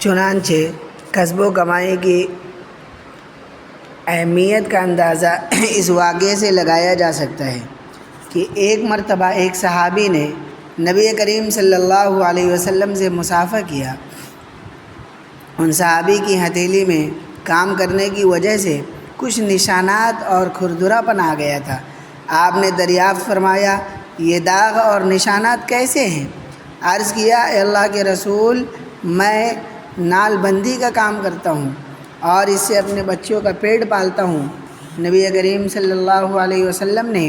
چنانچہ کسب و کمائی کی اہمیت کا اندازہ اس واقعے سے لگایا جا سکتا ہے کہ ایک مرتبہ ایک صحابی نے نبی کریم صلی اللہ علیہ وسلم سے مصافحہ کیا۔ ان صحابی کی ہتھیلی میں کام کرنے کی وجہ سے کچھ نشانات اور کھردرا پن آ گیا تھا۔ آپ نے دریافت فرمایا، یہ داغ اور نشانات کیسے ہیں؟ عرض کیا، اے اللہ کے رسول، میں نال بندی کا کام کرتا ہوں اور اس سے اپنے بچوں کا پیٹ پالتا ہوں۔ نبی کریم صلی اللہ علیہ وسلم نے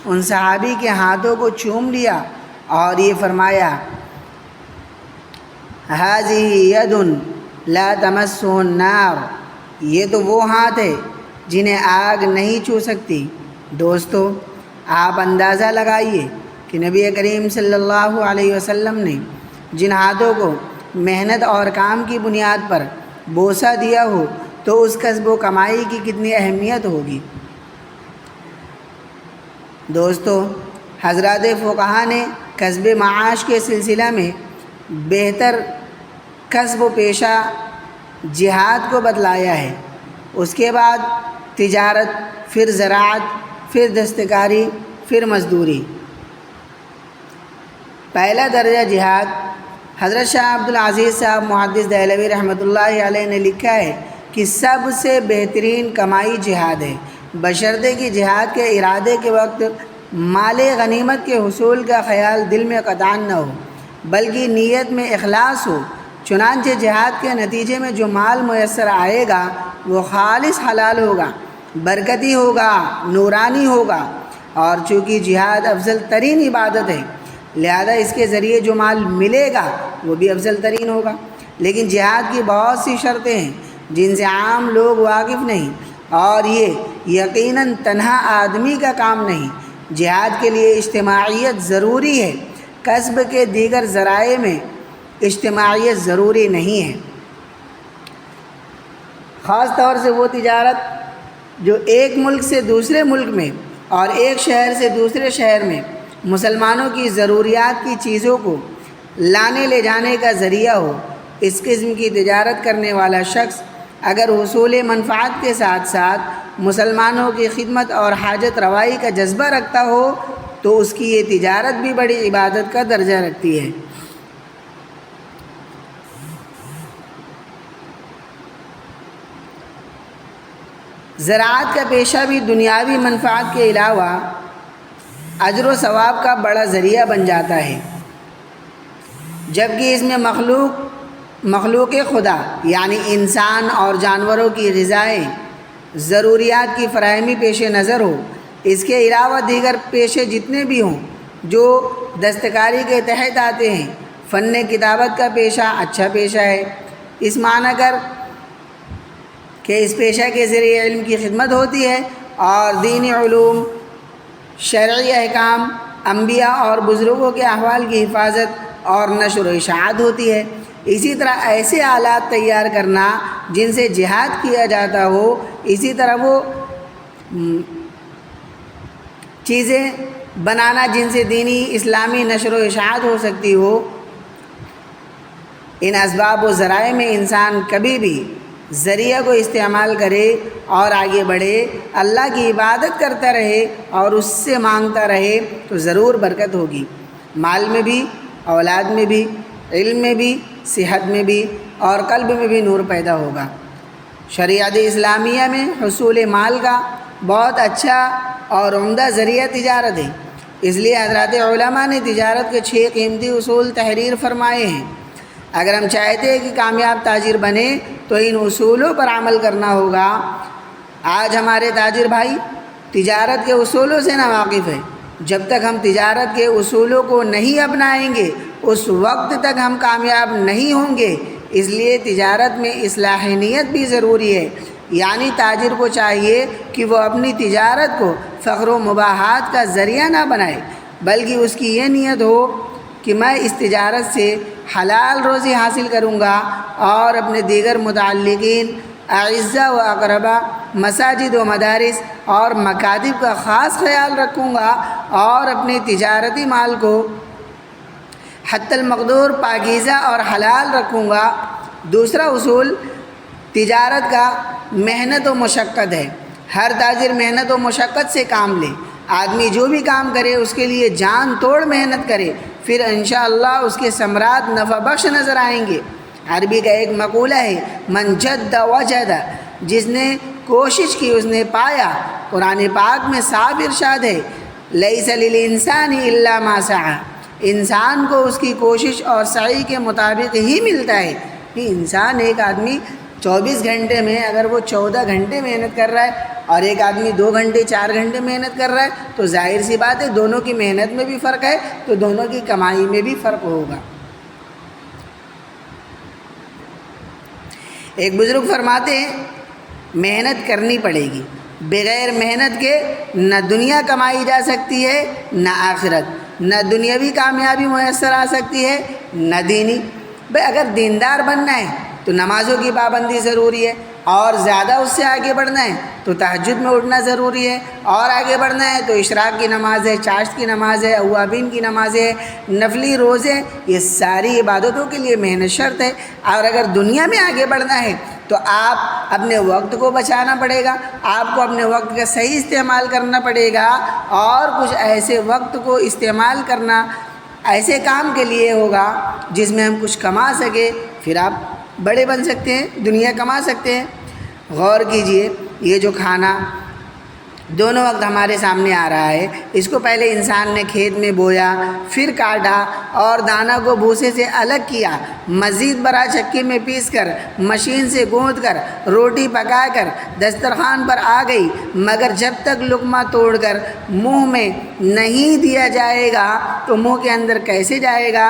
ان صحابی کے ہاتھوں کو چوم لیا اور یہ فرمایا، ھذہ ید لا تمسہ النار، یہ تو وہ ہاتھ ہے جنہیں آگ نہیں چھو سکتی۔ دوستو، آپ اندازہ لگائیے کہ نبی کریم صلی اللہ علیہ وسلم نے جن ہاتھوں کو محنت اور کام کی بنیاد پر بوسہ دیا ہو تو اس کسب و کمائی کی کتنی اہمیت ہوگی۔ دوستو، حضرات فقہا نے کسب معاش کے سلسلہ میں بہتر کسب و پیشہ جہاد کو بتلایا ہے، اس کے بعد تجارت، پھر زراعت، پھر دستکاری، پھر مزدوری۔ پہلا درجہ جہاد۔ حضرت شاہ عبدالعزیز صاحب محدث دہلوی رحمۃ اللہ علیہ نے لکھا ہے کہ سب سے بہترین کمائی جہاد ہے، بشرطے کہ جہاد کے ارادے کے وقت مال غنیمت کے حصول کا خیال دل میں قطعاً نہ ہو بلکہ نیت میں اخلاص ہو۔ چنانچہ جہاد کے نتیجے میں جو مال میسر آئے گا وہ خالص حلال ہوگا، برکتی ہوگا، نورانی ہوگا، اور چونکہ جہاد افضل ترین عبادت ہے لہذا اس کے ذریعے جو مال ملے گا وہ بھی افضل ترین ہوگا۔ لیکن جہاد کی بہت سی شرطیں ہیں جن سے عام لوگ واقف نہیں، اور یہ یقیناً تنہا آدمی کا کام نہیں۔ جہاد کے لیے اجتماعیت ضروری ہے، کسب کے دیگر ذرائع میں اجتماعیت ضروری نہیں ہے۔ خاص طور سے وہ تجارت جو ایک ملک سے دوسرے ملک میں اور ایک شہر سے دوسرے شہر میں مسلمانوں کی ضروریات کی چیزوں کو لانے لے جانے کا ذریعہ ہو۔ اس قسم کی تجارت کرنے والا شخص اگر حصول منفعت کے ساتھ ساتھ مسلمانوں کی خدمت اور حاجت روائی کا جذبہ رکھتا ہو تو اس کی یہ تجارت بھی بڑی عبادت کا درجہ رکھتی ہے۔ زراعت کا پیشہ بھی دنیاوی منفعت کے علاوہ اجر و ثواب کا بڑا ذریعہ بن جاتا ہے، جبکہ اس میں مخلوق خدا یعنی انسان اور جانوروں کی غذائیں ضروریات کی فراہمی پیش نظر ہو۔ اس کے علاوہ دیگر پیشے جتنے بھی ہوں جو دستکاری کے تحت آتے ہیں، فن کتابت کا پیشہ اچھا پیشہ ہے، اس معنی کر کہ اس پیشہ کے ذریعے علم کی خدمت ہوتی ہے اور دینی علوم، شرعی احکام، انبیاء اور بزرگوں کے احوال کی حفاظت اور نشر و اشاعت ہوتی ہے۔ اسی طرح ایسے آلات تیار کرنا جن سے جہاد کیا جاتا ہو، اسی طرح وہ چیزیں بنانا جن سے دینی اسلامی نشر و اشاعت ہو سکتی ہو، ان اسباب و ذرائع میں انسان کبھی بھی ذریعہ کو استعمال کرے اور آگے بڑھے، اللہ کی عبادت کرتا رہے اور اس سے مانگتا رہے تو ضرور برکت ہوگی، مال میں بھی، اولاد میں بھی، علم میں بھی، صحت میں بھی اور قلب میں بھی نور پیدا ہوگا۔ شریعت اسلامیہ میں حصول مال کا بہت اچھا اور عمدہ ذریعہ تجارت ہے، اس لیے حضرات علماء نے تجارت کے 6 قیمتی اصول تحریر فرمائے ہیں۔ اگر ہم چاہتے ہیں کہ کامیاب تاجر بنے تو ان اصولوں پر عمل کرنا ہوگا۔ آج ہمارے تاجر بھائی تجارت کے اصولوں سے ناواقف ہیں۔ جب تک ہم تجارت کے اصولوں کو نہیں اپنائیں گے اس وقت تک ہم کامیاب نہیں ہوں گے۔ اس لیے تجارت میں اصلاح نیت بھی ضروری ہے، یعنی تاجر کو چاہیے کہ وہ اپنی تجارت کو فخر و مباحات کا ذریعہ نہ بنائے بلکہ اس کی یہ نیت ہو کہ میں اس تجارت سے حلال روزی حاصل کروں گا اور اپنے دیگر متعلقین، اعزاء و اقربا، مساجد و مدارس اور مکاتب کا خاص خیال رکھوں گا اور اپنے تجارتی مال کو حتی المقدور پاکیزہ اور حلال رکھوں گا۔ دوسرا اصول تجارت کا محنت و مشقت ہے۔ ہر تاجر محنت و مشقت سے کام لے۔ آدمی جو بھی کام کرے اس کے لیے جان توڑ محنت کرے، پھر انشاءاللہ اس کے ثمرات نفع بخش نظر آئیں گے۔ عربی کا ایک مقولہ ہے، من جد وجد، جس نے کوشش کی اس نے پایا۔ قرآن پاک میں صاف ارشاد ہے، لیس للانسان الا ما سعی، انسان کو اس کی کوشش اور سعی کے مطابق ہی ملتا ہے۔ کہ انسان ایک آدمی 24 گھنٹے میں اگر وہ 14 گھنٹے محنت کر رہا ہے اور ایک آدمی 2 گھنٹے 4 گھنٹے محنت کر رہا ہے تو ظاہر سی بات ہے دونوں کی محنت میں بھی فرق ہے، تو دونوں کی کمائی میں بھی فرق ہوگا۔ ایک بزرگ فرماتے ہیں محنت کرنی پڑے گی، بغیر محنت کے نہ دنیا کمائی جا سکتی ہے نہ آخرت، نہ دنیاوی کامیابی میسر آ سکتی ہے نہ دینی۔ بھئی اگر دیندار بننا ہے تو نمازوں کی پابندی ضروری ہے، اور زیادہ اس سے آگے بڑھنا ہے تو تہجد میں اٹھنا ضروری ہے، اور آگے بڑھنا ہے تو اشراق کی نماز ہے، چاشت کی نماز ہے، اوابین کی نماز ہے، نفلی روزے، یہ ساری عبادتوں کے لیے محنت شرط ہے۔ اور اگر دنیا میں آگے بڑھنا ہے تو آپ اپنے وقت کو بچانا پڑے گا، آپ کو اپنے وقت کا صحیح استعمال کرنا پڑے گا، اور کچھ ایسے وقت کو استعمال کرنا ایسے کام کے لیے ہوگا جس میں ہم کچھ کما سکیں، پھر آپ بڑے بن سکتے ہیں، دنیا کما سکتے ہیں۔ غور کیجئے، یہ جو کھانا دونوں وقت ہمارے سامنے آ رہا ہے، اس کو پہلے انسان نے کھیت میں بویا، پھر کاٹا اور دانہ کو بھوسے سے الگ کیا، مزید برا چکی میں پیس کر، مشین سے گوندھ کر، روٹی پکا کر دسترخوان پر آ گئی، مگر جب تک لقمہ توڑ کر منہ میں نہیں دیا جائے گا تو منہ کے اندر کیسے جائے گا؟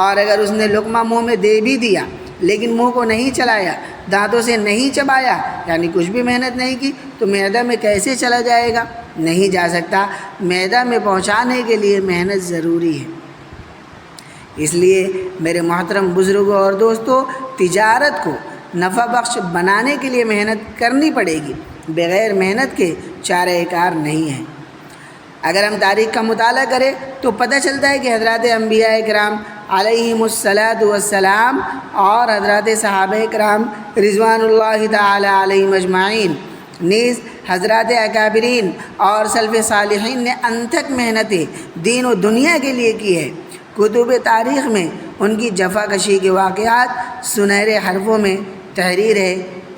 اور اگر اس نے لقمہ منہ میں دے بھی دیا لیکن منہ کو نہیں چلایا، دانتوں سے نہیں چبایا، یعنی کچھ بھی محنت نہیں کی، تو معدہ میں کیسے چلا جائے گا؟ نہیں جا سکتا۔ معدہ میں پہنچانے کے لیے محنت ضروری ہے۔ اس لیے میرے محترم بزرگوں اور دوستوں، تجارت کو نفع بخش بنانے کے لیے محنت کرنی پڑے گی، بغیر محنت کے چارہ کار نہیں ہے۔ اگر ہم تاریخ کا مطالعہ کریں تو پتہ چلتا ہے کہ حضرات انبیاء کرام علیہم السلام اور حضرات صحابہ کرام رضوان اللہ تعالی علیہم اجمعین، نیز حضرات اکابرین اور سلف صالحین نے انتھک محنتیں دین و دنیا کے لیے کی ہے۔ کتب تاریخ میں ان کی جفا کشی کے واقعات سنہرے حرفوں میں تحریر ہے۔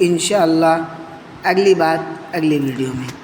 انشاءاللہ اگلی بات اگلی ویڈیو میں۔